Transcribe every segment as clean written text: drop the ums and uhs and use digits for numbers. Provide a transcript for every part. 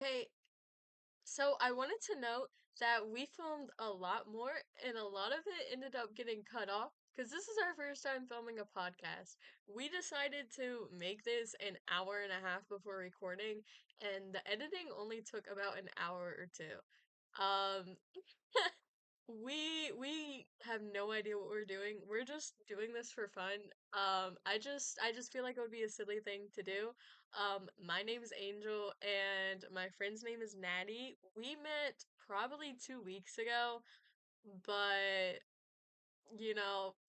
Hey, so I wanted to note that we filmed a lot more, and a lot of it ended up getting cut off because this is our first time filming a podcast. We decided to make this an hour and a half before recording, and the editing only took about an hour or two. Um, we have no idea what we're doing. We're just doing this for fun. I just feel like it would be a silly thing to do. My name is Angel and my friend's name is Nattie. We met probably 2 weeks ago, but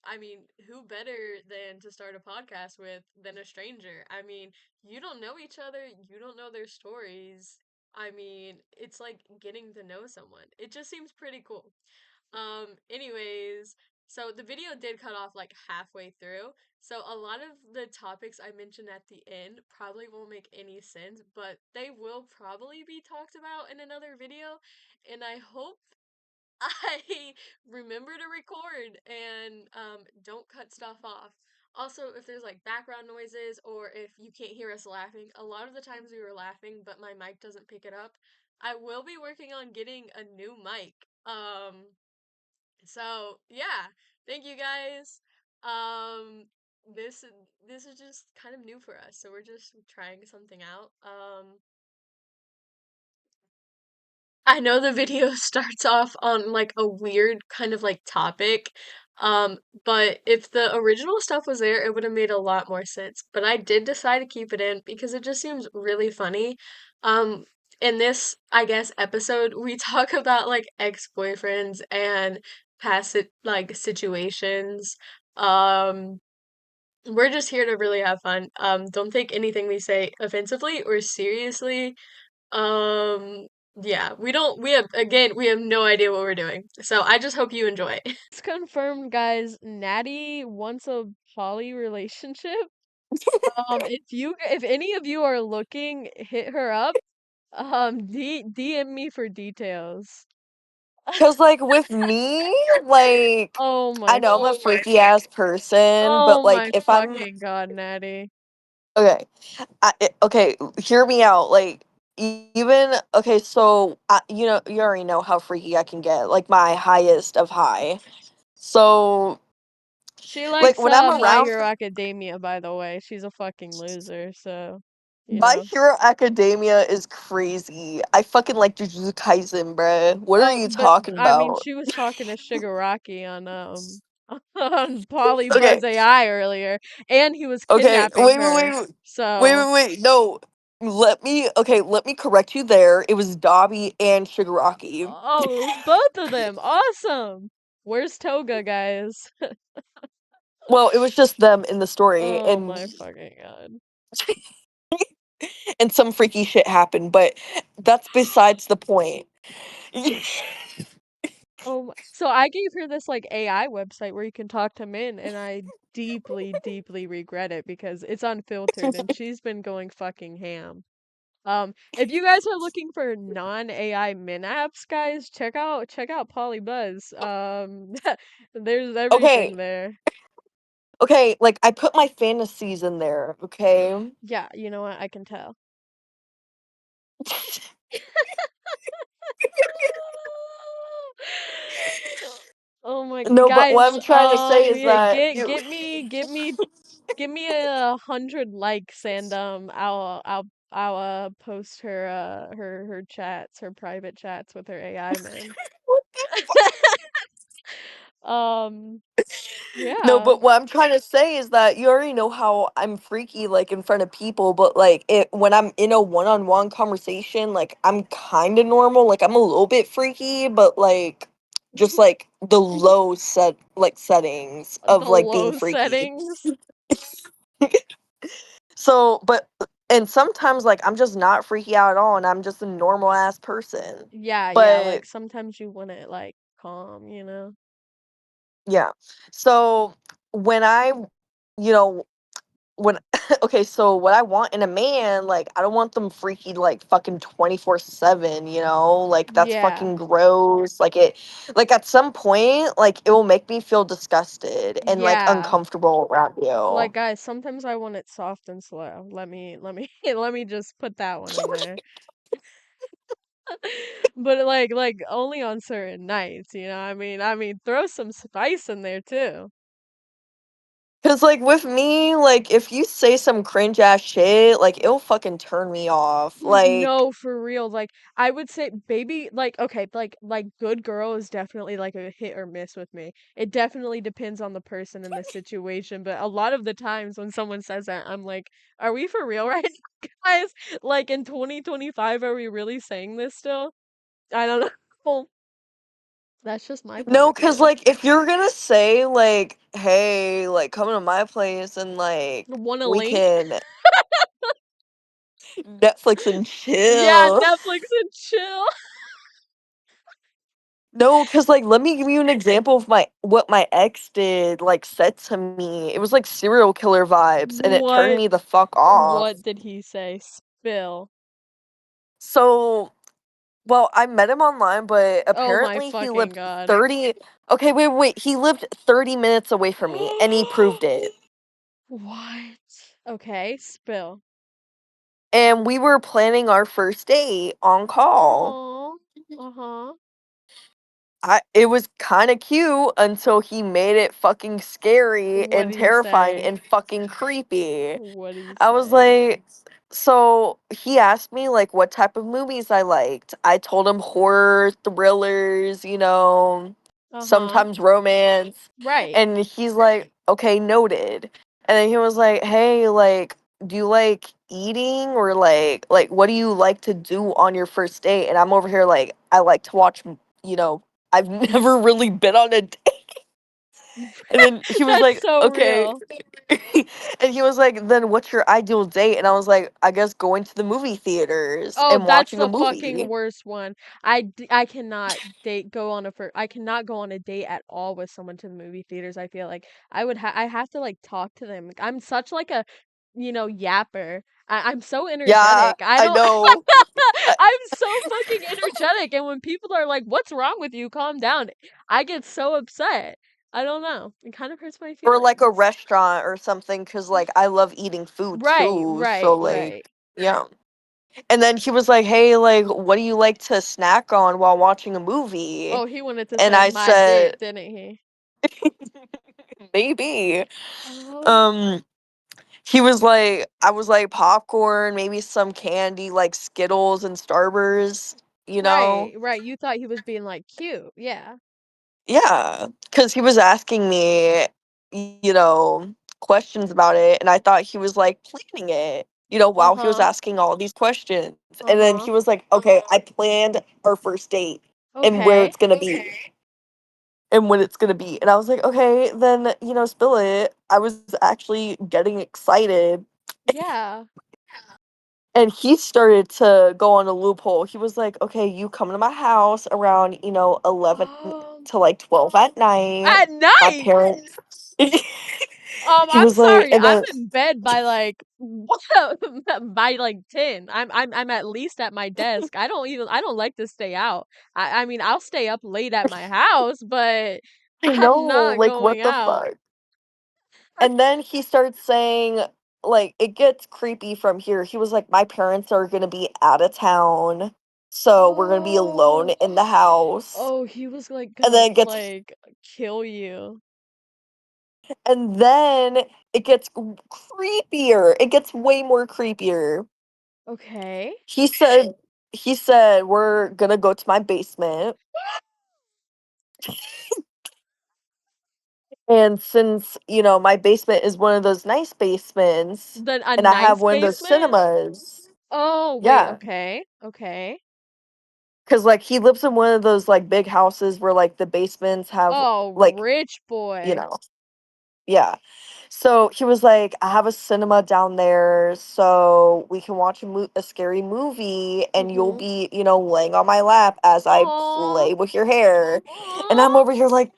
I mean, who better than to start a podcast with than a stranger? I mean, you don't know each other, you don't know their stories. I mean, it's like getting to know someone. It just seems pretty cool. Anyways, so the video did cut off like halfway through. So a lot of the topics I mentioned at the end probably won't make any sense, but they will probably be talked about in another video. And I hope I remember to record and don't cut stuff off. Also, if there's like background noises or if you can't hear us laughing, a lot of the times we were laughing, but my mic doesn't pick it up. I will be working on getting a new mic. So yeah, thank you guys. Um, this this is just kind of new for us, so we're just trying something out. I know the video starts off on like a weird kind of like topic. But if the original stuff was there, it would have made a lot more sense. But I did decide to keep it in because it just seems really funny. Um, in this, I guess, episode, we talk about like ex-boyfriends and past like situations. Um, we're just here to really have fun. Don't take anything we say offensively or seriously. um, yeah, we have no idea what we're doing. So I just hope you enjoy. It's confirmed, guys. Nattie wants a poly relationship. If any of you are looking, hit her up. DM me for details. Cause like with me, like Oh I my, know I'm a freaky ass person, but oh like my if I'm fucking God, Nattie. okay, okay, hear me out. Like even okay, so you already know how freaky I can get, like my highest of high. So She like likes when I'm My around Hero Academia, by the way. She's a fucking loser, so you My know. Hero Academia is crazy. I fucking like Jujutsu Kaisen, bruh. What are Oh, you but talking I mean, about? she was talking to Shigaraki on on Polybuzz Okay, AI earlier, and he was okay, kidnapping her. So, wait. No, let me correct you there. It was Dobby and Shigaraki. oh, it was both of them. Awesome. Where's Toga, guys? Well, it was just them in the story, Oh my fucking God. and some freaky shit happened, but that's besides the point. Oh, so I gave her this like AI website where you can talk to men, and I deeply, deeply regret it because it's unfiltered, and she's been going fucking ham. If you guys are looking for non-AI min apps, guys, check out Polybuzz. There's everything Okay, there. okay, like I put my fantasies in there. Okay. Yeah, you know what? I can tell. Oh my No, but what guys, I'm trying to say is yeah, that get you. give me 100 likes and I'll post her chats, her private chats with her AI man. Um, No, yeah. but what I'm trying to say is that you already know how I'm freaky, like in front of people, but like it when I'm in a one-on-one conversation, like I'm kind of normal. Like I'm a little bit freaky, but like just like the settings The of like being low freaky. settings. So, but and sometimes like I'm just not freaky out at all, and I'm just a normal ass person. Yeah, But like sometimes you want it like calm, you know? yeah, so when I, you know, when okay, so what I want in a man, like I don't want them freaky like fucking 24/7, you know? Like that's Yeah. fucking gross. Like at some point, like it will make me feel disgusted and like Yeah. uncomfortable around Like you. guys, sometimes I want it soft and slow. Let me let me just put that one in there. But like only on certain nights, you know. I mean, throw some spice in there too. Cause like with me, like if you say some cringe ass shit, like it'll fucking turn me off. Like, No, for real. Like I would say baby like okay, like good girl is definitely like a hit or miss with me. It definitely depends on the person and the situation, but a lot of the times when someone says that, I'm like, are we for real right now, guys? Like in 2025, are we really saying this still? I don't know. That's just my point no, of cause view. like if you're gonna say like, hey, like come to my place and like Want a we link? can Netflix and Yeah, chill. Netflix and chill. No, cause like let me give you an example of my what my ex did, like said to me. It was like serial killer vibes and it turned What me the fuck off. what did he say? Spill. So, well, I met him online, but Oh my apparently he fucking lived god. 30. Okay, wait. He lived 30 minutes away from me and he proved it. What? Okay, spill. And we were planning our first date on call. Oh, uh-huh. It was kind of cute until he made it fucking scary What and did he terrifying say? and fucking creepy. What did he I was say? like, so he asked me like what type of movies I liked. I told him horror, thrillers, Uh-huh. sometimes romance. Right. And he's like, okay, noted. And then he was like, hey, like, do you like eating or like what do you like to do on your first date? And I'm over here like, I like to watch, you know, I've never really been on a date. And then he was That's like, so okay. real. And he was like, "Then what's your ideal date?" And I was like, "I guess going to the movie theaters Oh, and that's watching a the fucking movie." worst one. I cannot date go on a I cannot go on a date at all with someone to the movie theaters. I feel like I have to like talk to them. Like, I'm such like a yapper. I'm so Yeah, energetic. I I don't know. I- I'm so fucking energetic, and when people are like, "What's wrong with you? Calm down." I get so upset. I don't know. It kind of hurts my or like a feelings. restaurant or something, cause like I love eating food Right, too. So right, right. like, yeah. And then he was like, "Hey, like, what do you like to snack on while watching a movie?" Oh, he wanted to And say I my dick, said, didn't he? "Maybe." Oh. Um, he was like, I was like popcorn, maybe some candy, like Skittles and Starburst, you know? Right, right. You thought he was being like cute. Yeah. Yeah, because he was asking me, questions about it, and I thought he was like planning it, while he was Uh-huh. asking all these questions. And then Uh-huh. he was like, okay, I planned our first date and where Okay. it's gonna be and when it's gonna be. And I was like, okay, then, spill it. I was actually getting excited. Yeah. And he started to go on a loophole. He was like, okay, you come to my house around, 11 to like 12 at night. At My night. parents. He I'm was like, sorry. and I'm then, in bed by like by like 10. I'm at least at my desk. I don't like to stay out. I mean, I'll stay up late at my house, but I I'm know, not like, going what the out. fuck? And then he starts saying, like, it gets creepy from here. He was like, my parents are gonna be out of town, so we're gonna be alone Oh. in the house. Oh, he was like And gonna then it gets, like kill you. and then it gets creepier. It gets way more creepier. Okay. He said he said we're gonna go to my basement, and since, my basement is one of those nice basements Then a and I have nice one of those basement? cinemas. Oh, wait, Yeah, okay. Okay. cuz like he lives in one of those like big houses where like the basements have Oh, like, rich you boy. know. Yeah. So he was like, I have a cinema down there so we can watch a scary movie and you'll Mhm. be, laying on my lap as I Aw. play with your hair. And I'm Aw. over here like,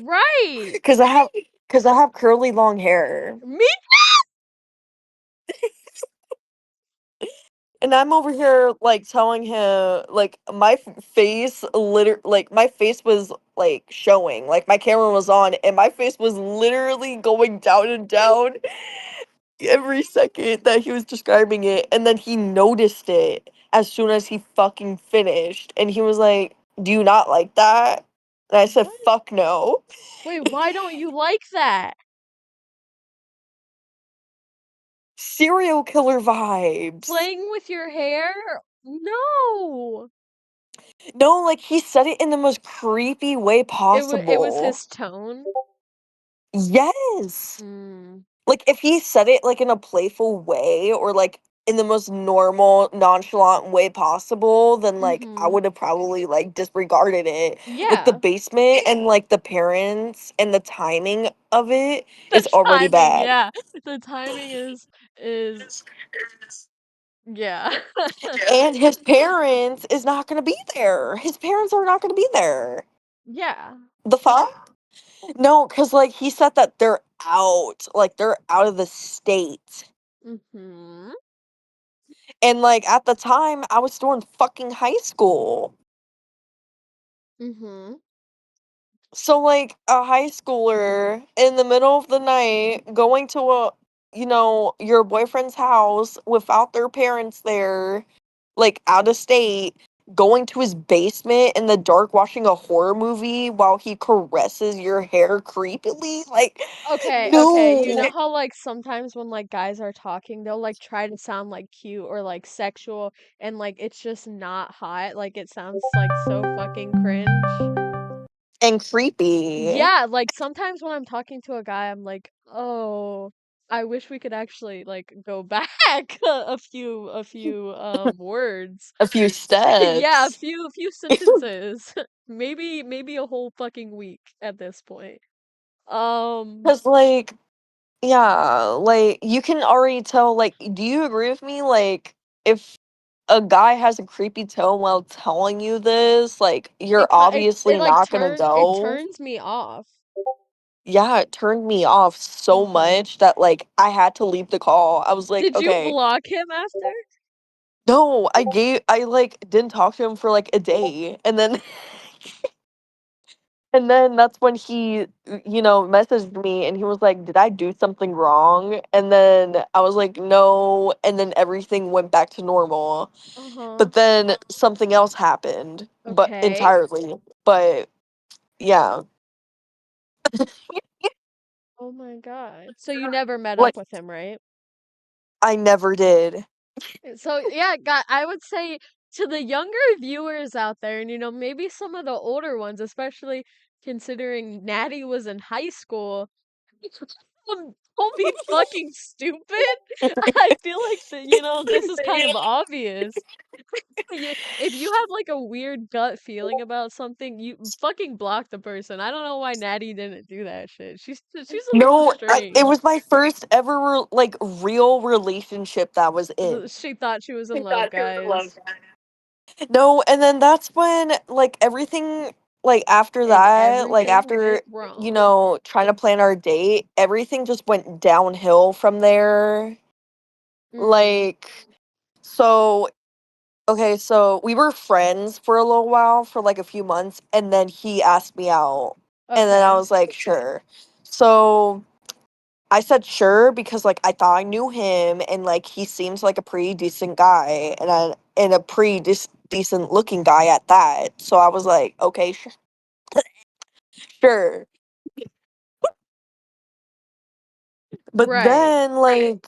Right. cuz I have cuz I have curly long hair. Me. And I'm over here like telling him like my face like my face was like showing. Like my camera was on and my face was literally going down and down every second that he was describing it, and then he noticed it as soon as he fucking finished. And he was like, "Do you not like that?" And I said, What? "Fuck no." Wait, why don't you like that? Serial killer vibes. Playing with your hair? No. No, like he said it in the most creepy way It was possible. his tone. Yes. Mm. Like if he said it like in a playful way or like in the most normal, nonchalant way possible, then like I Mhm. would have probably like disregarded it. Like the Yeah. basement and like the parents and the timing of it The is already timing, bad. yeah. The timing is yeah. And his parents is not gonna be there. His parents are not gonna be there. Yeah. The fuck? No, because like he said that they're out of the state. Mhm. And like at the time I was still in fucking high school. Mhm. So like a high schooler in the middle of the night going to your boyfriend's house without their parents there, like out of state, going to his basement in the dark watching a horror movie while he caresses your hair creepily. Like, Okay. You no. know how like sometimes when like guys are talking, they'll like try to sound like cute or like sexual and like it's just not hot. Like it sounds like so fucking cringe. And creepy. Yeah, like sometimes when I'm talking to a guy, I'm like, "Oh, I wish we could actually like go back a few words." A few Yeah, a steps. few sentences. Maybe a whole fucking week at this point. Um, Because like, yeah, like you can already tell, like, do you agree with me? Like, if a guy has a creepy tone while telling you this, like, you're it obviously like not gonna it go. turns me off. Yeah, it turned me off so Mhm. much that like I had to leave the call. I was like, Did you okay, block him after? no, I like didn't talk to him for like a day, and then and then that's when he, messaged me and he was like, "Did I do something wrong?" And then I was like, "No." And then everything went back to normal. Uh-huh. But then something else happened, but Okay. entirely. But yeah, Oh my God. So you never met like up with him, right? I never did. So yeah, God, I would say to the younger viewers out there, and maybe some of the older ones, especially considering Natty was in high school, don't be fucking stupid. I feel like this is kind of obvious. If you have like a weird gut feeling about something, you fucking block the person. I don't know why Natty didn't do that shit. She's a little No, it strange. was my first ever like real relationship that was in. She thought she was in love, guys. No, and then that's when like everything like after And that, like everything after went wrong. trying to plan our date, everything just went downhill from there. Mm, Like so okay, so we were friends for a little while for like a few months and then he asked me out and then I okay. was like, "Sure." So I said sure because like I thought I knew him and like he seems like a pretty decent guy and a pretty decent looking guy at that. So I was like, okay, sure. But Right. then like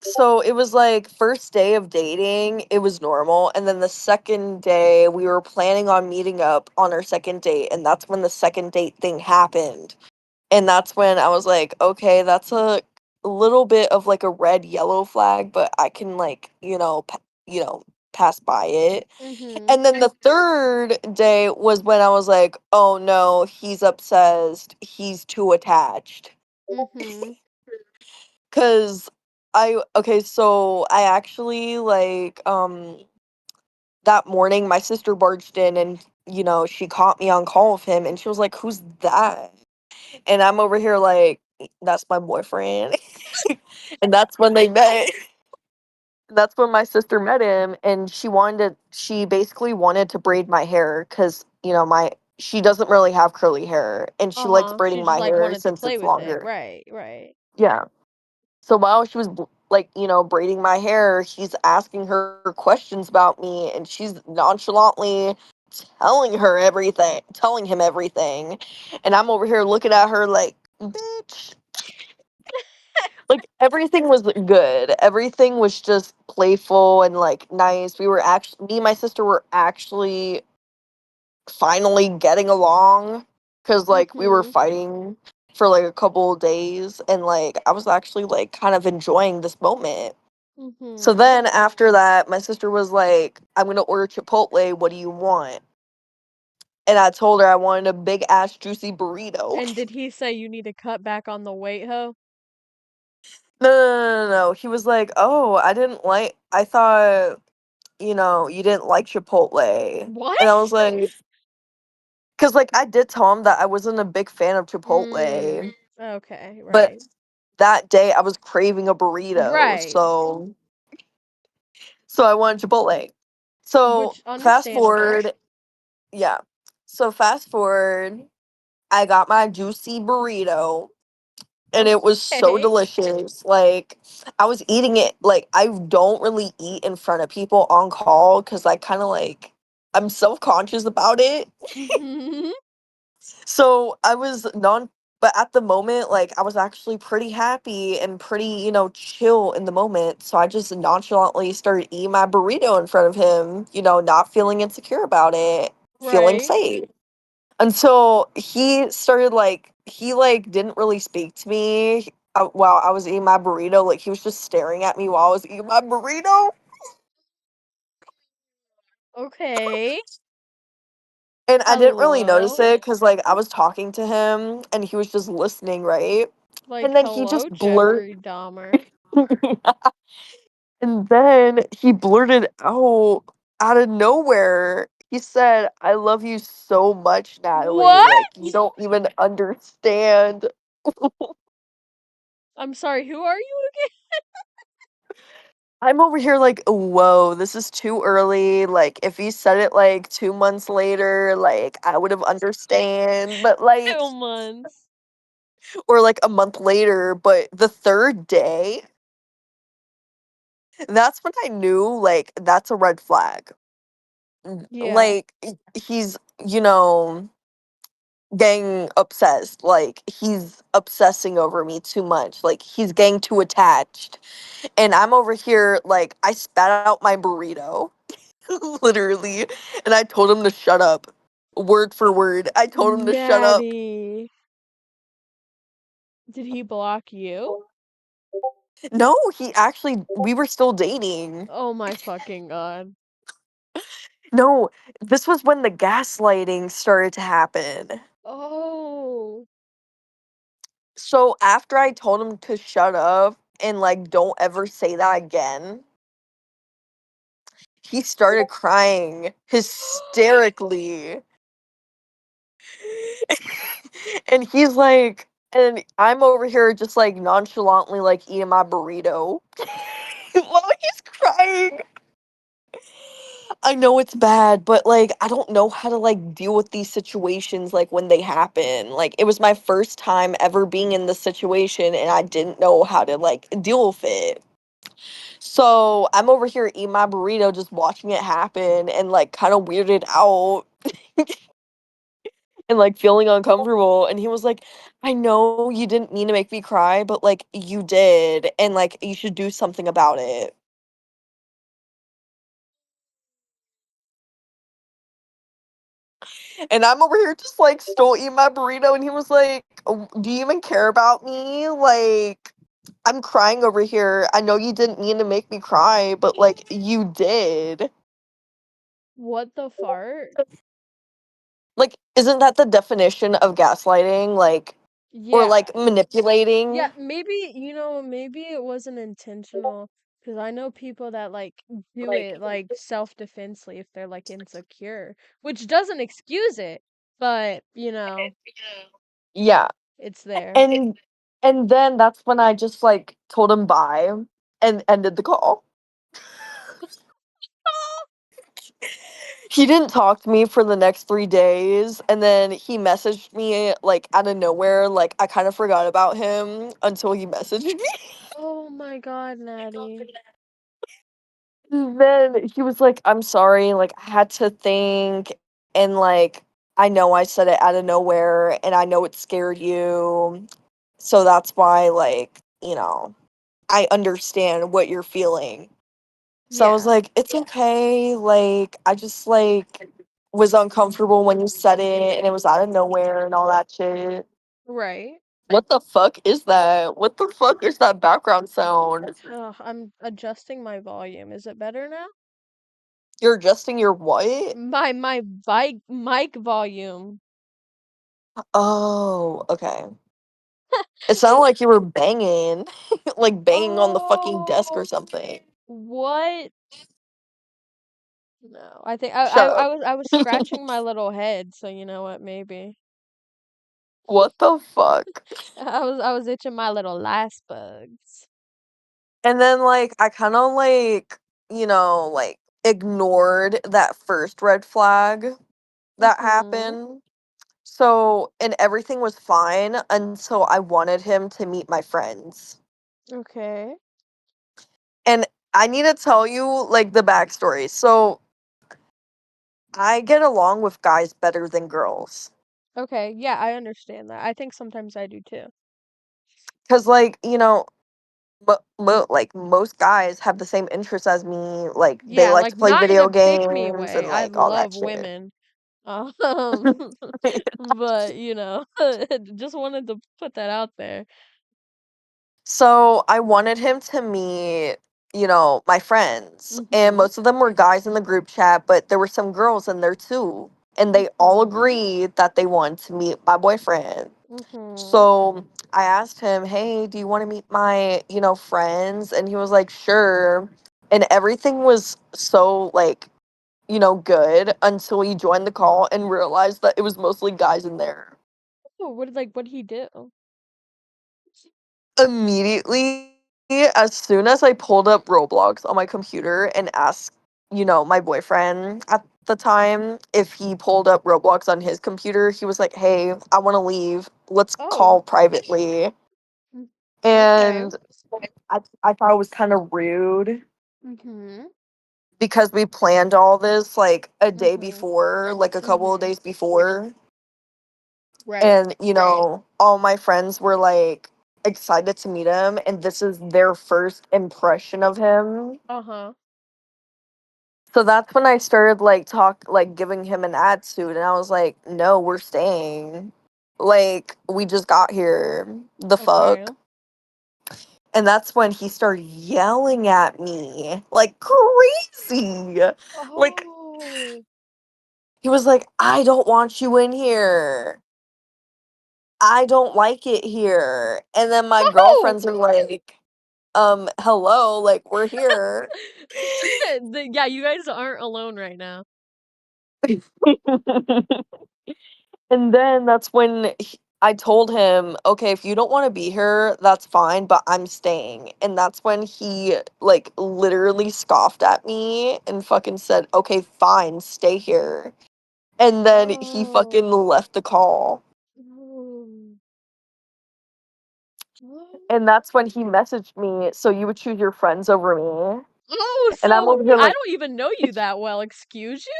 so it was like first day of dating, it was normal, and then the second day we were planning on meeting up on our second date, and that's when the second date thing happened. And that's when I was like, okay, that's a little bit of like a red yellow flag, but I can like, pass by it. Mm-hmm. And then the third day was when I was like, oh no, he's obsessed. He's too attached. Mm-hmm. Cause okay, so I actually like that morning my sister barged in and she caught me on call with him and she was like, "Who's that?" And I'm over here like, "That's my boyfriend." And that's when they met. That's when my sister met him and she basically wanted to braid my hair cuz my she doesn't really have curly hair and she likes Uh-huh. She braiding just my like hair wanted to since play it's with it. longer. Right, right. Yeah. So while like, braiding my hair, he's asking her questions about me, and she's nonchalantly telling him everything. And I'm over here looking at her like, bitch. Like everything was good. Everything was just playful and like nice. Me and my sister were actually finally getting along because like we were Mhm. fighting for like a couple of days, and like I was actually like kind of enjoying this moment. So Mhm. then after that, my sister was like, I'm gonna order Chipotle. What do you want? And I told her I wanted a big ass juicy burrito. And did he say you need to cut back on the weight, ho? No, no, no, no, no. He was like, oh, I thought, you didn't like Chipotle. What? And I was like, because like I did tell him that I wasn't a big fan of Mm. Chipotle, Okay, but right. that day I was craving a burrito. Right. So I wanted Chipotle. So Which fast understandable. forward, yeah. So fast forward, I got my juicy burrito, and it was so Okay. delicious. Like I was eating it, like I don't really eat in front of people on call cuz I kind of like I'm self-conscious about it. Mhm. So I was non but at the moment like I was actually pretty happy and pretty, chill in the moment. So I just nonchalantly started eating my burrito in front of him, not feeling insecure about it, feeling Right. safe. Until he didn't really speak to me while I was eating my burrito. Like he was just staring at me while I was eating my burrito, Okay. and I didn't really notice Hello. it because like I was talking to him and he was just listening, right? Like, And then he hello, just blurt, Jeffrey Dahmer. and then he blurted out of nowhere. He said, "I love you so much, Natalie. What? Like you don't even understand." I'm sorry, who are you I'm over here like, whoa, this is too early. Like, if he said it like 2 months later, like I would have understand, but again? like, 2 months. or like a month later, but the third day, that's when I knew like that's a red flag. Yeah. Like, he's, you know, getting obsessed. Like, he's obsessing over me too much. Like, he's getting too attached. And I'm over here, like, I spat out my burrito. Literally. And I told him to shut up. Word for word. I told him to shut up. Natty. Did he block you? No, we were still dating. Oh my fucking god. No, this was when the gaslighting started to happen. Oh. So after I told him to shut up and like don't ever say that again, he started crying hysterically. And and I'm over here just like nonchalantly like eating my burrito while he's crying. I know it's bad, but like I don't know how to like deal with these situations like when they happen. Like it was my first time ever being in this situation and I didn't know how to like deal with it. So I'm over here eating my burrito, just watching it happen and like kind of weirded out and like feeling uncomfortable. And he was like, I know you didn't mean to make me cry, but like you did. And like you should do something about it. And I'm over here just like still eating my burrito. And he was like, "Oh, do you even care about me? Like, I'm crying over here. I know you didn't mean to make me cry, but like you did." What the fart? Like, isn't that the definition of gaslighting? Like, or Yeah. like Yeah, manipulating? maybe, maybe it wasn't intentional. Because I know people that, like, do it, like, self-defensely if they're, like, insecure. Which doesn't excuse it. But, Yeah. it's there. And and then that's when I just like told him bye and ended the call. He didn't talk to me for the next 3 days, and then he messaged me like out of nowhere. Like I kind of forgot about him until he messaged me. Oh my God, Natty. And then he was like, "I'm sorry, like I had to think, and like I know I said it out of nowhere, and I know it scared you, so that's why I understand what you're feeling." So I was Yeah, like, "It's okay. Like, I just like was uncomfortable when you said it and it was out of nowhere and all that shit." right. What the fuck is that? What the fuck is that background sound? Ugh, I'm adjusting my volume. Is it better now? You're adjusting your what? My mic volume. Oh, okay. It sounded like you were banging, like banging on the fucking desk or Oh, something. what? No, I think Shut up. I was scratching my little head, so you know what, maybe. What the fuck? I was itching my little lice bugs. And then like I kind of like ignored that first red flag that Mhm. happened. So, and everything was fine until I wanted him to meet my friends. Okay. And I need to tell you like the backstory. So, I get along with guys better than girls. Okay. Yeah, I understand that. I think sometimes I do too. Cause like, like most guys have the same interests as me. Like they Yeah, like like to play not in a video pick me games way. and I like all love that shit. women. Um, but you know, just wanted to put that out there. So I wanted him to meet, my friends. And Mhm. most of them were guys in the group chat, but there were some girls in there too. And they all Mhm. agreed that they wanted to meet my boyfriend. Mhm. So I asked him, "Hey, do you want to meet my, friends?" And he was like, "Sure." And everything was so like, good until he joined the call and realized that it was mostly guys in there. Oh, what did he do? Immediately, as soon as I pulled up Roblox on my computer and asked, my boyfriend at the time if he pulled up Roblox on his computer, he was like, "Hey, I want to leave. Let's Oh. call privately." Mm, okay. And I thought it was kind of rude Mhm. because we planned all this like a day Mhm. before, like a couple of Mhm. days before. Right. And, all my friends were like excited to meet him, and this is their first impression of him. Uh-huh. So that's when I started like giving him an attitude, and I was like, "No, we're staying. Like we just got here. The Okay. fuck?" And that's when he started yelling at me like crazy. Like Oh. he was like, "I don't want you in here. I don't like it here." And then my Oh. girlfriends are like, hello, like we're here. Yeah, you guys aren't alone right now. And then that's when I told him, "Okay, if you don't want to be here, that's fine, but I'm staying." And that's when he like literally scoffed at me and fucking said, "Okay, fine, stay here." And then he fucking Oh. left the call. Oh. Oh. And that's when he messaged me, "So you would choose your friends over me?" Oh, And I'm so over here I like, don't even know you that well, excuse you?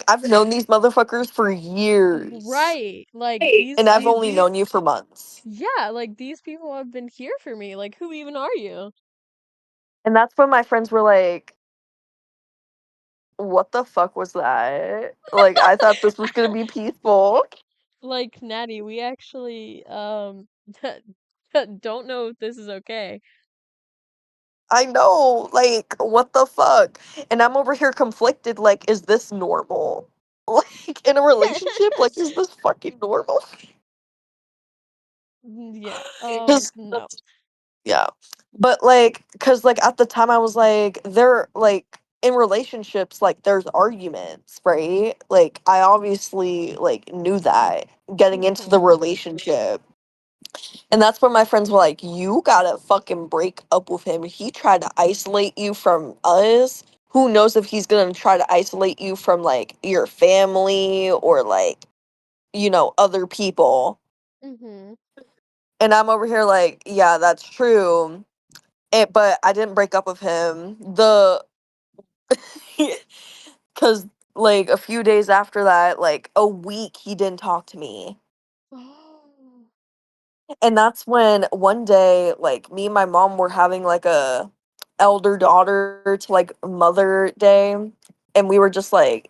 I've known these motherfuckers for years. Right. Like And I've only known you for months. yeah, like these people have been here for me. Like who even are you? And that's when my friends were like, "What the fuck was that? Like, I thought this was gonna be peaceful." Like Natty, we actually don't know if this is okay. I know, like, what the fuck? And I'm over here conflicted, like, is this normal? Like, in a relationship, like, is this fucking normal? Yeah. Because, No. yeah. But, like, because, like, at the time I was like, they're, like, in relationships, like, there's arguments, right? Like, I obviously, like, knew that getting into the Mhm. relationship. And that's when my friends were like, "You gotta fucking break up with him. He tried to isolate you from us. who knows if he's gonna try to isolate you from like your family or like, other people. Mhm. And I'm over here like, yeah, that's true. But I didn't break up with him. Cause like a few days after that, like a week, he didn't talk to me. Oh. And that's when one day, like me and my mom were having like a elder daughter to like Mother Day, and we were just like,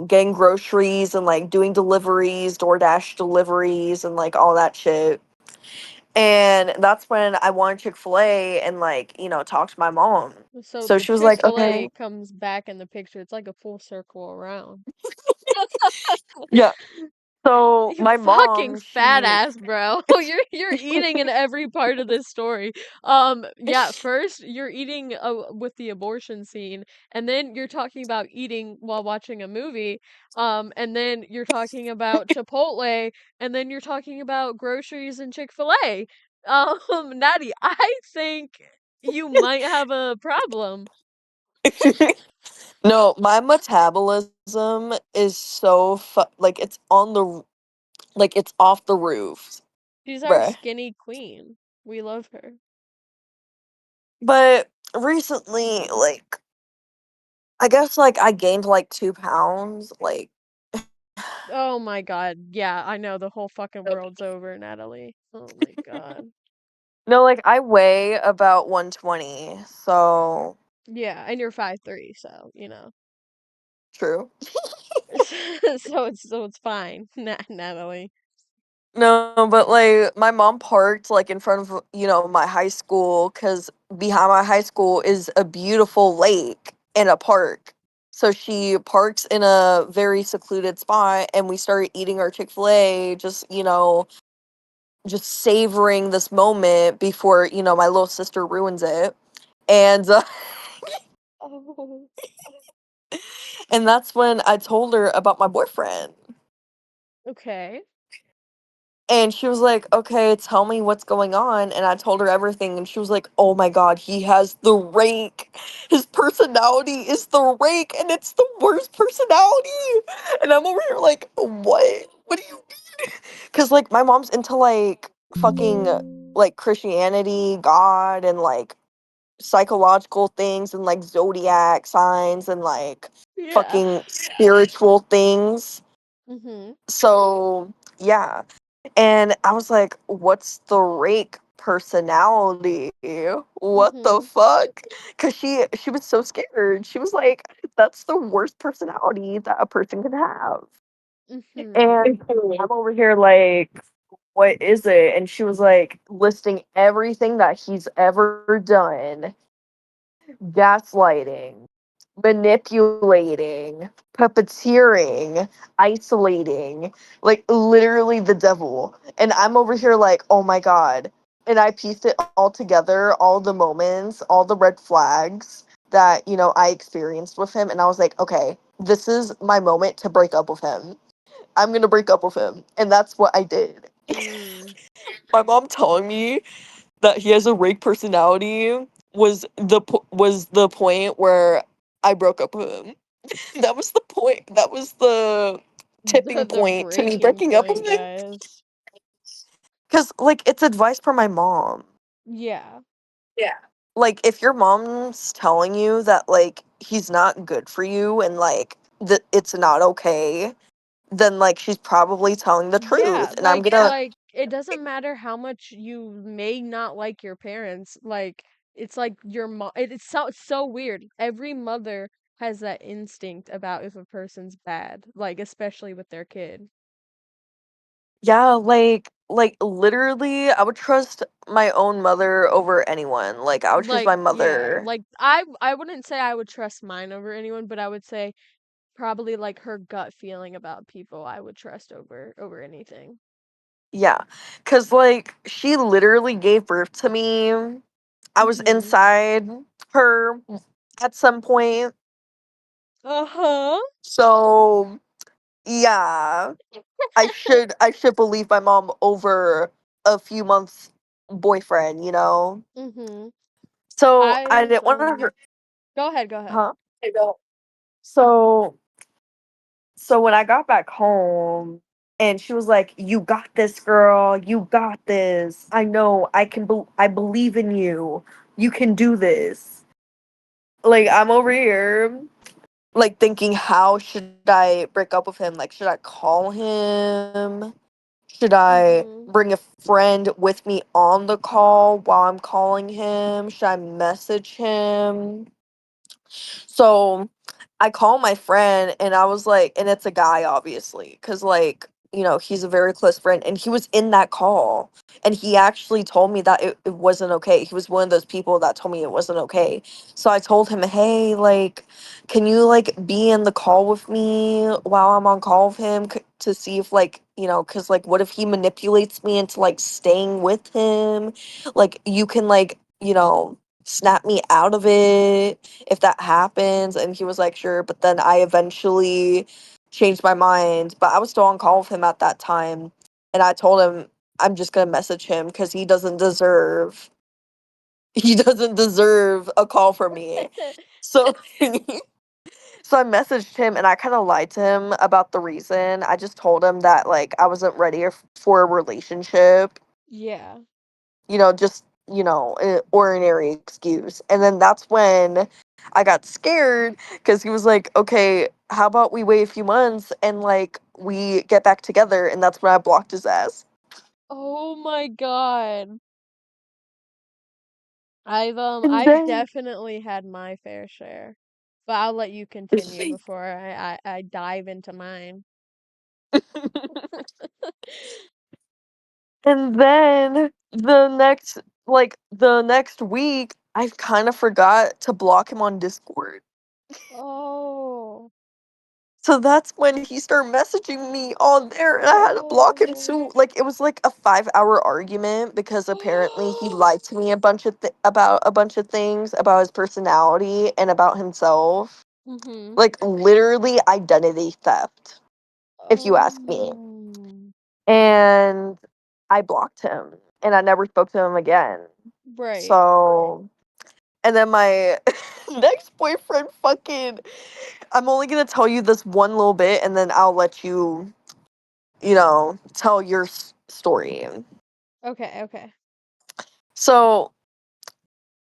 getting groceries and like doing deliveries, DoorDash deliveries and like all that shit. And that's when I wanted Chick-fil-A and like, talk to my mom. So So the she was like, Chick-fil-A okay. comes back in the picture. It's like a full circle around. Yeah. So You my fucking mom, fat she ass, bro. You're eating in every part of this story. Yeah, first you're eating with the abortion scene, and then you're talking about eating while watching a movie. And then you're talking about Chipotle, and then you're talking about groceries and Chick-fil-A. Natty, I think you might have a problem. no, my metabolism is so like it's on the like it's off the roof, She's our bruh. skinny queen. We love her. But recently, like I guess like I gained like 2 pounds. Like Oh my god. Yeah, I know the whole fucking world's over, Natalie. Oh my god. no, like I weigh about 120. So Yeah, and you're 5'3", so, you know. true. So it's fine, Natalie. No, but like my mom parked like in front of, my high school because behind my high school is a beautiful lake and a park. So she parks in a very secluded spot and we started eating our Chick-fil-A, just savoring this moment before, my little sister ruins it. And Oh. and that's when I told her about my boyfriend. Okay. And she was like, "Okay, tell me what's going on." And I told her everything. And she was like, "Oh my God, he has the rank. His personality is the rank, and it's the worst personality." And I'm over here like, "What? What do you mean?" Because, like, my mom's into, like, fucking, like, Christianity, God, and, like, psychological things, and, like, zodiac signs, and, like, Yeah. fucking spiritual things. Mhm. So, yeah. And I was like, "What's the rake personality? What the Mhm. fuck?" Because she was so scared. She was like, "That's the worst personality that a person can have." Mhm. And I'm over here like, "What is it?" And she was like listing everything that he's ever done: gaslighting, manipulating, puppeteering, isolating, like literally the devil. And I'm over here like, oh my God. And I pieced it all together, all the moments, all the red flags that, I experienced with him. And I was like, okay, this is my moment to break up with him. I'm going to break up with him. And that's what I did. Mm. My mom telling me that he has a rake personality was the point where I broke up with him. That was the point. That was the The tipping the point to me breaking breaking up point, with him. guys. Cause like it's advice from my mom. Yeah. Yeah. Like if your mom's telling you that like he's not good for you and like that it's not okay, then like she's probably telling the Yeah, truth. And I'm like gonna like it doesn't matter how much you may not like your parents. Like it's like your mom. It's so weird. Every mother has that instinct about if a person's bad, like especially with their kid. yeah, like literally I would trust my own mother over anyone. Like I would choose Like my yeah, mother. like I wouldn't say I would trust mine over anyone, but I would say probably like her gut feeling about people I would trust over anything. Yeah, cause like she literally gave birth to me. I was Mhm. inside her at some point. Uh-huh. So, yeah, I should believe my mom over a few months boyfriend, you know? Mhm. So, I I've didn't want to hurt. Go ahead, go ahead. Huh? I don't. So so when I got back home and she was like, "You got this, girl. You got this. I know. I believe in you. You can do this." Like I'm over here like thinking, how should I break up with him? Like should I call him? Should I Mhm. bring a friend with me on the call while I'm calling him? Should I message him? So I call my friend and I was like, and it's a guy, obviously, because, like, he's a very close friend and he was in that call. And he actually told me that it wasn't okay. He was one of those people that told me it wasn't okay. So I told him, hey, like, can you, like, be in the call with me while I'm on call with him to see if, like, because, like, what if he manipulates me into, like, staying with him? Like, you can, like, snap me out of it if that happens. And he was like, sure. But then I eventually changed my mind. But I was still on call with him at that time. And I told him I'm just gonna message him because he doesn't deserve a call from me. So so I messaged him and I kind of lied to him about the reason. I just told him that like I wasn't ready for a relationship, Yeah. just, an ordinary excuse. And then that's when I got scared because he was like, okay, how about we wait a few months and like we get back together? And that's when I blocked his ass. Oh my God. And I've then, definitely had my fair share. But I'll let you continue before I dive into mine. and then the next week, I kind of forgot to block him on Discord. Oh. So that's when he started messaging me on there, and I had to block him Oh. too. Like it was like a 5 hour argument because apparently he lied to me about a bunch of things about his personality and about himself. Mhm. Like literally identity theft, if you ask me. Oh. And I blocked him, and I never spoke to him again. Right. So, and then my next boyfriend fucking. I'm only gonna tell you this one little bit, and then I'll let you tell your story. Okay, okay. So,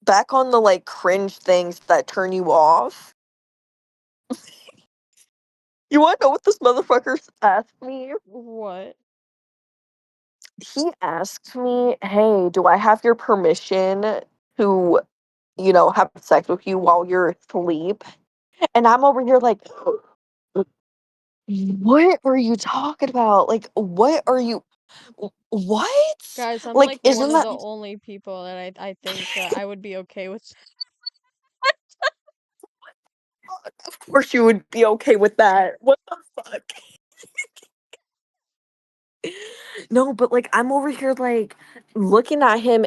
back on the like cringe things that turn you off, you want to know what this motherfucker asked me? What? He asked me, hey, do I have your permission to, have sex with you while you're asleep? And I'm over here like, what are you talking about? Like, what are you, what? Guys, I'm Like, like one isn't of that, the only people that I think I would be okay with. of course you would be okay with that. What the fuck? No, but like I'm over here like looking at him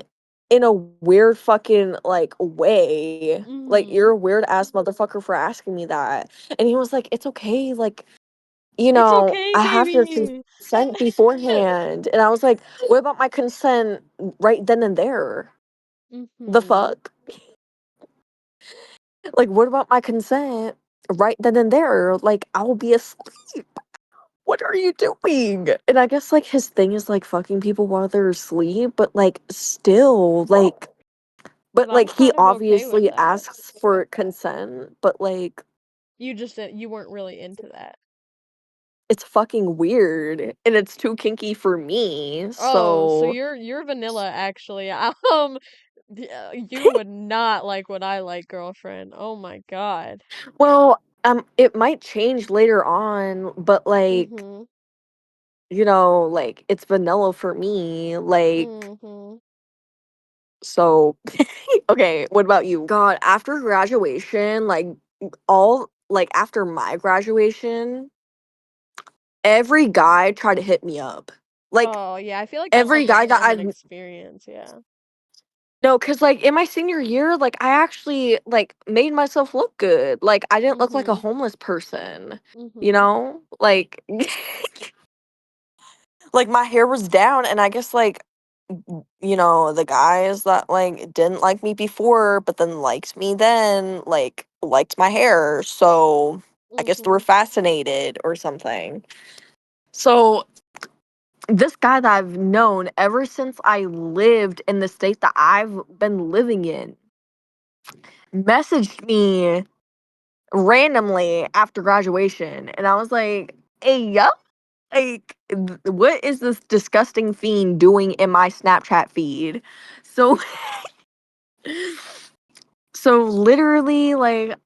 in a weird fucking like way. Like you're Mhm. a weird ass motherfucker for asking me that. And he was like, it's okay, like, It's okay, I have your baby. consent beforehand. And I was like, what about my consent right then and there? The Mhm. fuck? Like, what about my consent right then and there? Like, I'll be asleep. What are you doing? And I guess like his thing is like fucking people while they're asleep, but like still like But but I'm like he kind of okay with obviously that. asks for consent, but like You weren't really into that. it's fucking weird and it's too kinky for me. Oh, so So you're vanilla actually. You would not like what I like, girlfriend. Oh my God. well, it might change later on, but like, Mhm. like it's vanilla for me. Like Mhm. so okay, what about you? God, after graduation, like after my graduation, every guy tried to hit me up. Like Oh, yeah, I feel like that's every like a guy that common I experience, yeah. no, cause like in my senior year, like I actually like made myself look good. Like I didn't look like a Mhm. homeless person, Mhm. Like like my hair was down and I guess like the guys that like didn't like me before but then liked me then like liked my hair. So I guess they were Mhm. fascinated or something. So this guy that I've known ever since I lived in the state that I've been living in messaged me randomly after graduation, and I was like, "Hey, yo, like, what is this disgusting fiend doing in my Snapchat feed?" So, so literally, like,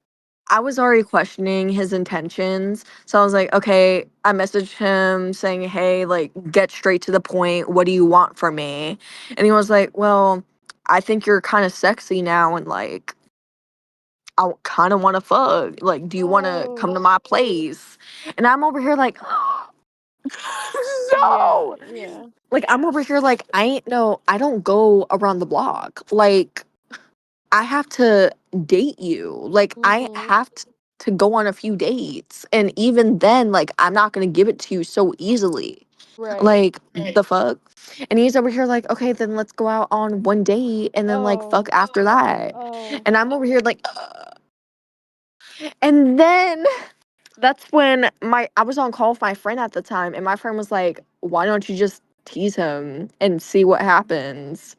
I was already questioning his intentions. So I was like, okay, I messaged him saying, hey, like, get straight to the point. What do you want from me? And he was like, well, I think you're kind of sexy now, and like, I kind of want to fuck. Like, do you want to come Oh. to my place? And I'm over here like, Yeah, no. yeah. Like, I'm over here like, I don't go around the block. Like, I have to date you. Like, I Mhm. have to go on a few dates. And even then, like, I'm not going to give it to you so easily. Right. Like, the fuck? And he's over here like, okay, then let's go out on one date and then like Oh. fuck after that. Oh. And I'm over here like, and then that's when I was on call with my friend at the time, and my friend was like, why don't you just tease him and see what happens?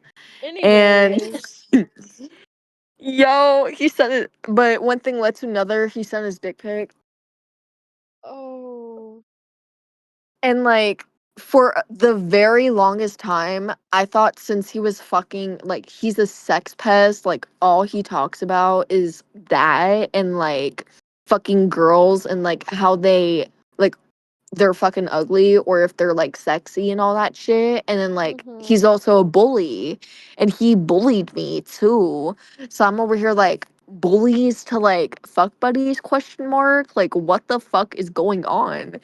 And Anyways. yo, he sent it, but one thing led to another. He sent his dick pic, Oh. and like for the very longest time, I thought since he was fucking like he's a sex pest, like all he talks about is that and like fucking girls and like how like they're fucking ugly or if they're like sexy and all that shit. And then like he's Mhm. also a bully and he bullied me too. So I'm over here like bullies to like fuck buddies question mark, like what the fuck is going on?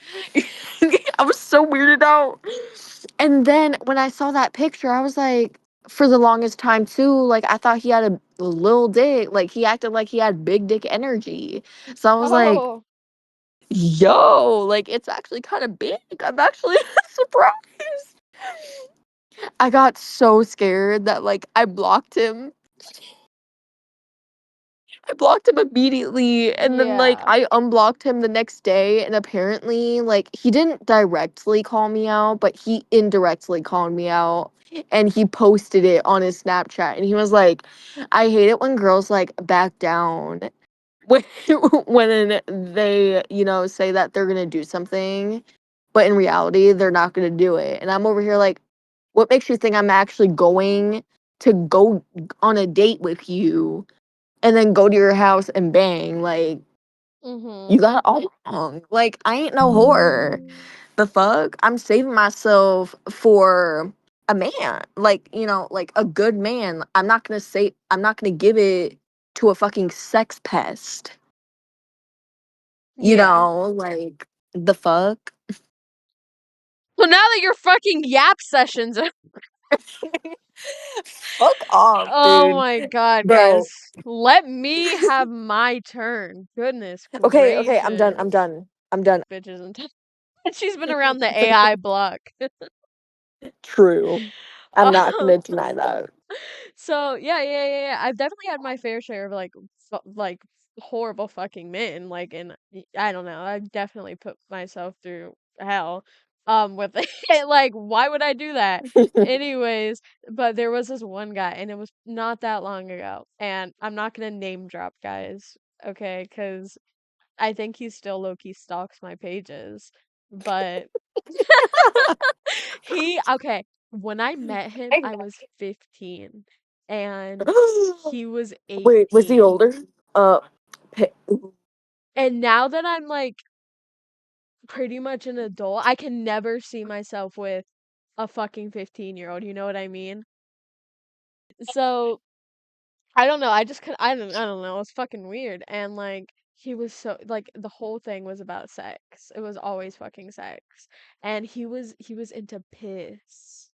I was so weirded out. And then when I saw that picture I was like, for the longest time too, like I thought he had a little dick, like he acted like he had big dick energy. So I was like, Oh. yo, like it's actually kind of big. I'm actually surprised. I got so scared that like I blocked him. I blocked him immediately and then like Yeah. I unblocked him the next day and apparently like he didn't directly call me out, but he indirectly called me out and he posted it on his Snapchat and he was like, I hate it when girls like back down when when they, say that they're gonna do something, but in reality, they're not gonna do it. And I'm over here like, what makes you think I'm actually going to go on a date with you and then go to your house and bang? Like, you Mhm. got it all wrong. Like, I ain't no whore. The fuck? I'm saving myself for a man. Like, like a good man. I'm not gonna give it to a fucking sex pest. Yeah. Like, the fuck? So now that your fucking yap sessions Fuck off, Oh dude. my god, Bro. guys. Let me have my turn. Goodness Okay, okay, I'm done. I'm gracious. done. I'm done. Bitches and she's been around the AI block. True. I'm not Um, gonna deny that. so yeah. I've definitely had my fair share of like horrible fucking men. Like, and I don't know. I've definitely put myself through hell. With it. Like, why would I do that? Anyways, but there was this one guy, and it was not that long ago. And I'm not gonna name drop guys, okay? Because I think he still low key stalks my pages. But okay, when I met him, I was 15 and he was Wait, was he 18. older? Uh, pi- And now that I'm like pretty much an adult, I can never see myself with a fucking 15-year-old, you know what I mean? So, I don't know, I just could I don't know, it's fucking weird. And like he was so like the whole thing was about sex. It was always fucking sex. And he was into piss.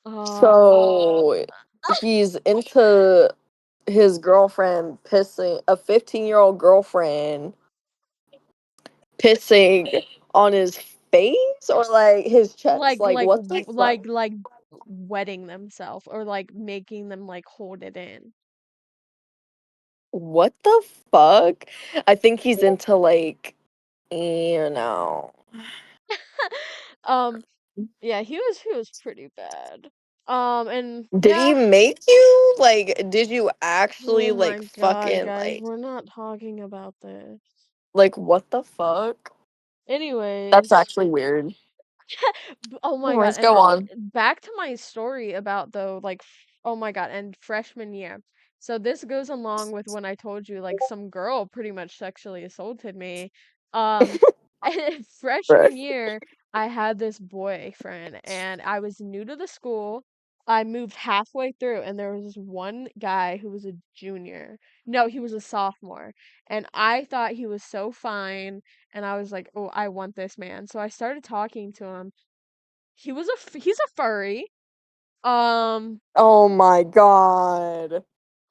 Uh so he's into his girlfriend pissing, a 15-year-old girlfriend pissing on his face or like his chest? like Like, like what the w- fuck? wetting themselves or like making them like hold it in. What the fuck? I think he's into, like, you know. um yeah, he was pretty bad. And Did he yeah, make you? Like, did you actually, oh like, my god, fucking, guys, like we're not talking about this. what the fuck? That's Anyways, actually weird. oh my god, Anyways, and go on. back to my story about though, like, oh my god, and freshman year. So this goes along with when I told you, like, some girl pretty much sexually assaulted me. Um, and Right. freshman year, I had this boyfriend, and I was new to the school. I moved halfway through, and there was this one guy who was a junior. No, he was a sophomore, and I thought he was so fine, and I was like, "Oh, I want this man." So I started talking to him. He's a furry. Um, Oh my god.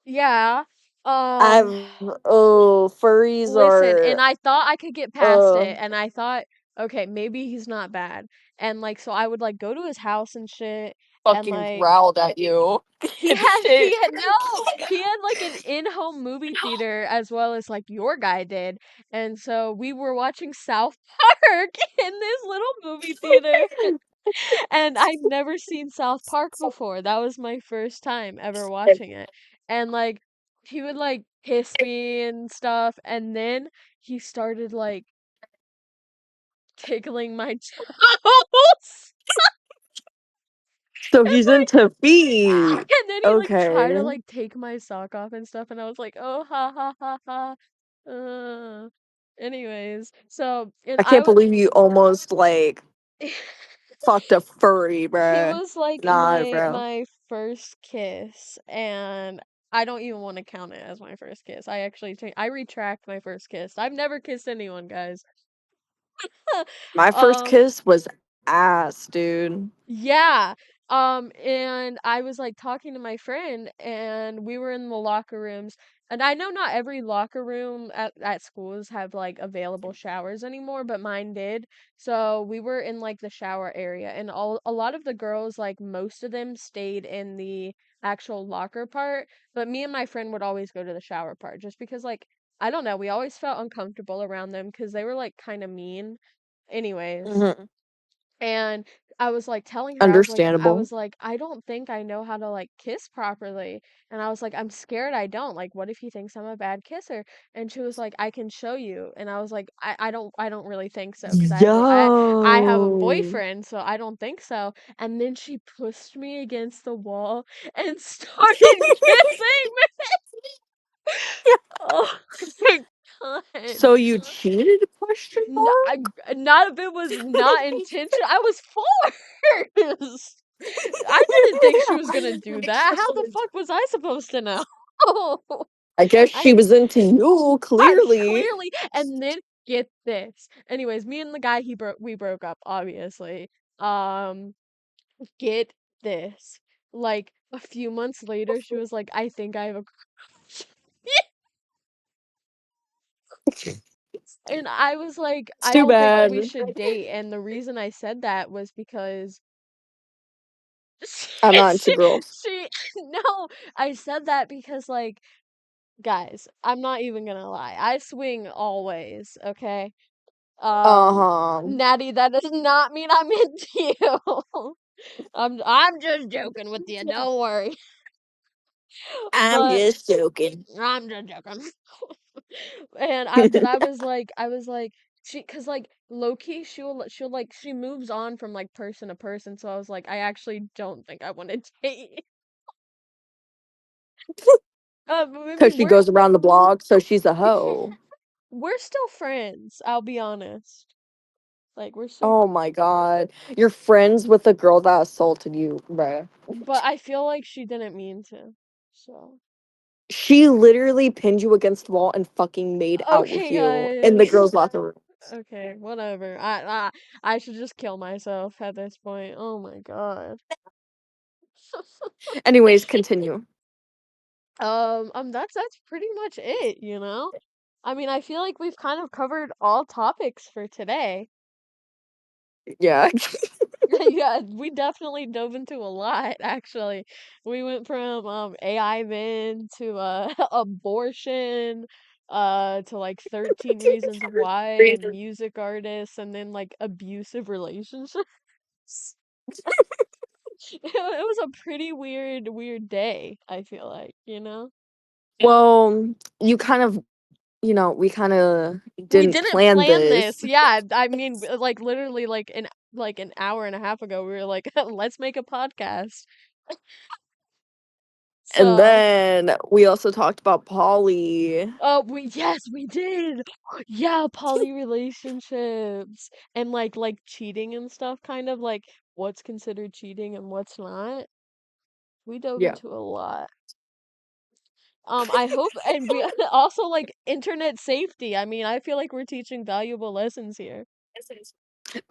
yeah. Um, I've oh, furries listen, and are, I thought I could get past uh, it, and I thought, okay, maybe he's not bad. And like, so I would like go to his house and shit, and fucking like growled at you he and had shit. he had like an in-home movie theater as well as like your guy did. And so we were watching South Park in this little movie theater. And I'd never seen South Park before. That was my first time ever watching it. And like he would like kiss me and stuff, and then he started like tickling my toes. So And he's into feet. and then he like tried to Okay. like take my sock off and stuff, and I was like, "Oh, ha ha ha ha." Anyways, so and I can't believe you almost, like, fucked a furry, he bruh. was like Nah, bro. my first kiss, and I don't even want to count it as my first kiss. I retract my first kiss. I've never kissed anyone, guys. My first um kiss was ass, dude. Yeah. And I was like talking to my friend, and we were in the locker rooms. And I know not every locker room at schools have like available showers anymore, but mine did. So we were in like the shower area, and a lot of the girls, like most of them stayed in the actual locker part, but me and my friend would always go to the shower part just because like I don't know, we always felt uncomfortable around them because they were like kind of mean. Anyways, Mhm. and I was like telling her, Understandable. I don't think I know how to like kiss properly. And I was like, I'm scared I don't. Like, what if he thinks I'm a bad kisser? And she was like, I can show you. And I was like, I don't really think so because I have a Yo. boyfriend, so I don't think so. And then she pushed me against the wall and started kissing me. Oh my god. So you cheated? Question N I mark. Not if it was not intentional. I was forced. I didn't think she was gonna do that. How the fuck was I supposed to know? I guess she I was into you, clearly. clearly. And then get this. Anyways, me and the guy we broke up, obviously. Um, get this. Like a few months later, she was like, "I think I have a crush." And I was like, It's "I too don't think bad. we should date." And the reason I said that was because I'm not into she girls. she no, I said that because like guys, I'm not even gonna lie. I swing always, okay? Uh-huh. Natty, that does not mean I'm into you. I'm just joking with you. Don't worry. I'm But just joking. I'm just joking. And I was like cuz like low key she'll like she moves on from like person to person, so I was like I actually don't think I want to date. But I Because mean, she goes around the block, so she's a hoe. we're still friends, I'll be honest. Like we're still Oh my god. You're friends with the girl that assaulted you, bruh. but I feel like she didn't mean to. So, She literally pinned you against the wall and fucking made out with okay, you in the guys. girls' locker room. Okay, whatever. I should just kill myself at this point. Oh my god. Anyways, continue. That's pretty much it, you know? I mean, I feel like we've kind of covered all topics for today. Yeah. Yeah, we definitely dove into a lot, actually. We went from AI men to abortion, to like 13 Reasons Why and music artists and then like abusive relationships. It was a pretty weird day, I feel like, you know? Well, you kind of, we kind of We didn't didn't plan plan this. this. Yeah, I mean, like literally like an hour and a half ago, we were like, let's make a podcast. And So, then we also talked about Polly. oh, we did. Yeah, poly relationships and like cheating and stuff, kind of like what's considered cheating and what's not. We dove Yeah. into a lot. I hope, and we also like internet safety. I mean, I feel like we're teaching valuable lessons here.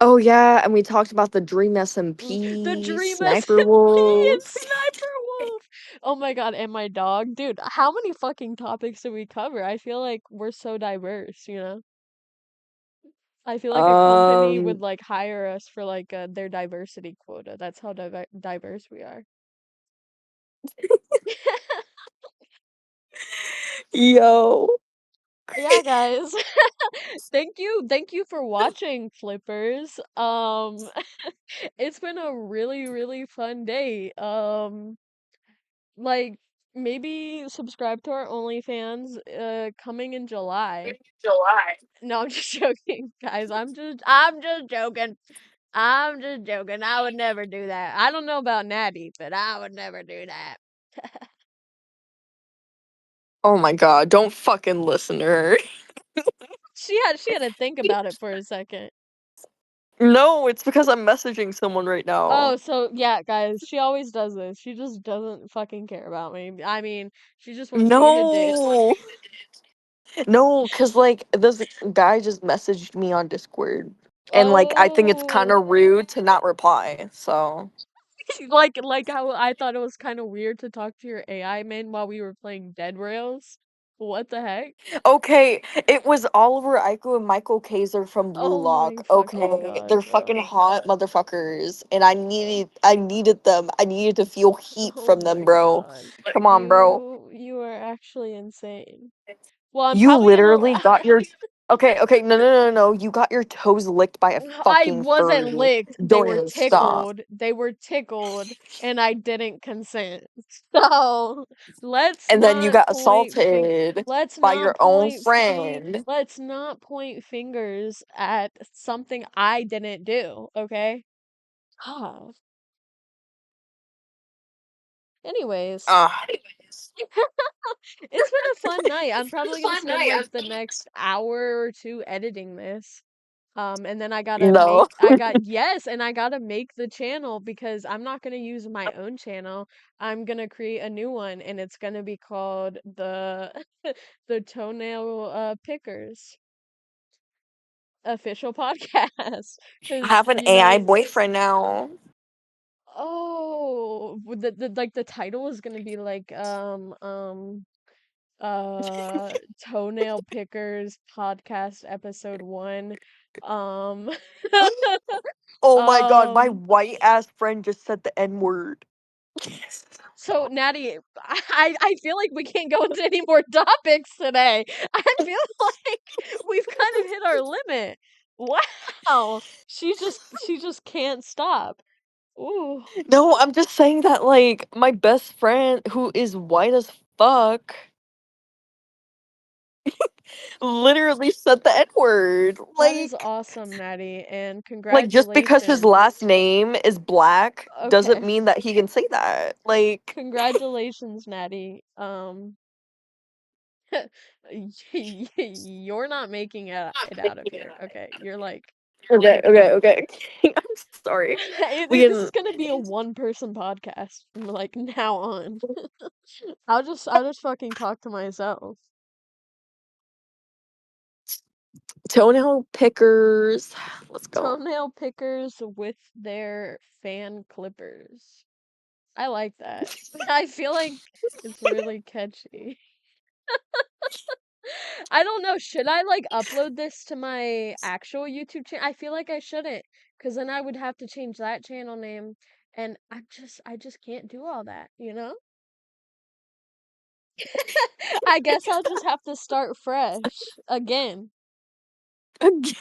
Oh yeah, and we talked about the Dream The SMP, Dream Sniper SMP and Wolf. Sniper Wolf. Oh my God, and my dog. Dude, how many fucking topics did we cover? I feel like we're so diverse, you know? I feel like a company would Um, like hire us for like their diversity quota. That's how diverse we are. yo. Yeah, guys. Thank you for watching, Flippers. It's been a really fun day. Like maybe subscribe to our OnlyFans coming in July. No, I'm just joking, guys. I'm just joking. I'm just joking. I would never do that. I don't know about Natty, but I would never do that. Oh my god, don't fucking listen to her. She had to think about it for a second. No, it's because I'm messaging someone right now. Oh, so yeah, guys, she always does this. She just doesn't fucking care about me. I mean, she just wants to eat a dick. No. No, cause like this guy just messaged me on Discord. And like I think it's kind Oh, of rude to not reply. So, like how I thought it was kind of weird to talk to your AI man while we were playing Dead Rails. What the heck? okay, it was Oliver Ico and Michael Kaiser from Blue Oh my Lock. fucking Okay, they're god, fucking bro. hot motherfuckers, and I needed them. I needed to feel heat Oh from them, my bro. god. Come on, bro. You are actually insane. Well, I'm You probably gonna literally got your Okay, okay, no. You got your toes licked by a I fucking wasn't furry. licked. They Don't were even stop. tickled. They were tickled and I didn't consent. So, let's And then you not got point fing assaulted by your own friend. let's not point fingers at something I didn't do, okay? God. Anyways, Ah, it's been a fun night. I'm probably gonna spend like the next hour or two editing this. And then no. I gotta make the channel because I'm not gonna use my own channel. I'm gonna create a new one and it's gonna be called the the Toenail Pickers official podcast. I Cause have an you AI know, boyfriend now. oh, the like the title is gonna be like Toenail Pickers podcast episode 1. Um Oh my god, my um white ass friend just said the N word. So, Natty, I feel like we can't go into any more topics today. I feel like we've kind of hit our limit. Wow. She just can't stop. Ooh. No, I'm just saying that like my best friend who is white as fuck literally said the N word. That is awesome, Natty, and Like just because his last congratulations. name is black doesn't Okay. mean that he can say that. Like Congratulations, Natty. You're not making it out of here. Okay. You're like okay. I'm sorry. We This can is gonna be a one person podcast from like now on. I'll just fucking talk to myself. toenail pickers. Let's go. Toenail pickers with their fan clippers. I like that. I feel like it's really catchy. I don't know, should I like upload this to my actual YouTube channel? I feel like I shouldn't because then I would have to change that channel name, and I just can't do all that, you know? I guess I'll just have to start fresh again. Again.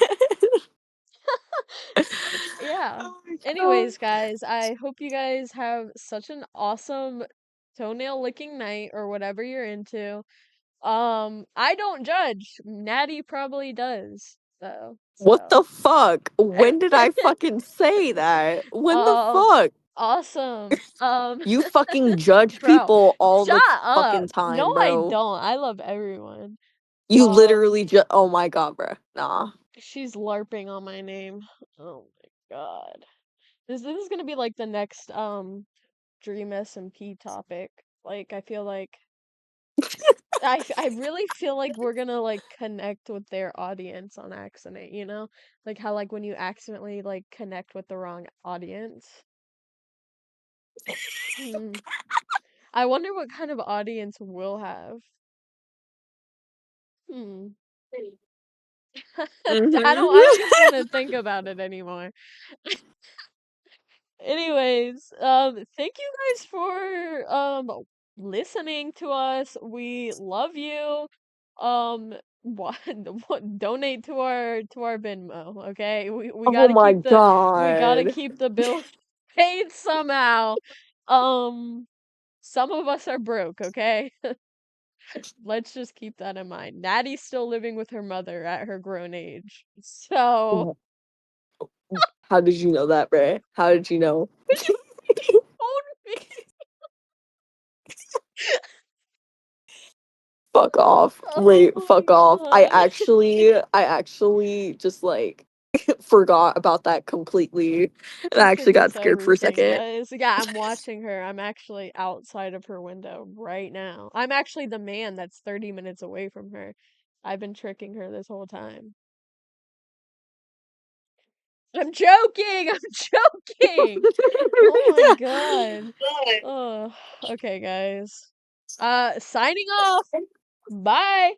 Yeah. Oh my god. Anyways, guys, I hope you guys have such an awesome toenail licking night or whatever you're into. I don't judge. Natty probably does, though. What So, the fuck? When did I fucking say that? When the um, fuck? awesome. You fucking judge Bro, people all shut the up. fucking No, time, I bro. don't. I love everyone. You Um, literally just, oh my god, bro. Nah. she's LARPing on my name. Oh my god. This is gonna be like the next Dream SMP topic. Like I really feel like we're gonna like connect with their audience on accident, you know? Like how like when you accidentally like connect with the wrong audience. Hmm. I wonder what kind of audience we'll have. Hmm. Mhm. I don't even want to think about it anymore. Anyways, thank you guys for listening to us. We love you. What, what donate to our Venmo, okay? We Oh gotta my keep the we gotta god. keep the bill paid somehow. Um, some of us are broke, okay? Let's just keep that in mind. Nattie's still living with her mother at her grown age. So, How did you know that, Ray? How did you know? you told me. Fuck off. Wait, Oh fuck off. I my god. actually just like forgot about that completely. And I She actually got forgets scared for a everything, second. guys. Yeah, I'm watching her. I'm actually outside of her window right now. I'm actually the man that's 30 minutes away from her. I've been tricking her this whole time. I'm joking! I'm joking! Oh my god. Oh, okay, guys. Signing off. Bye.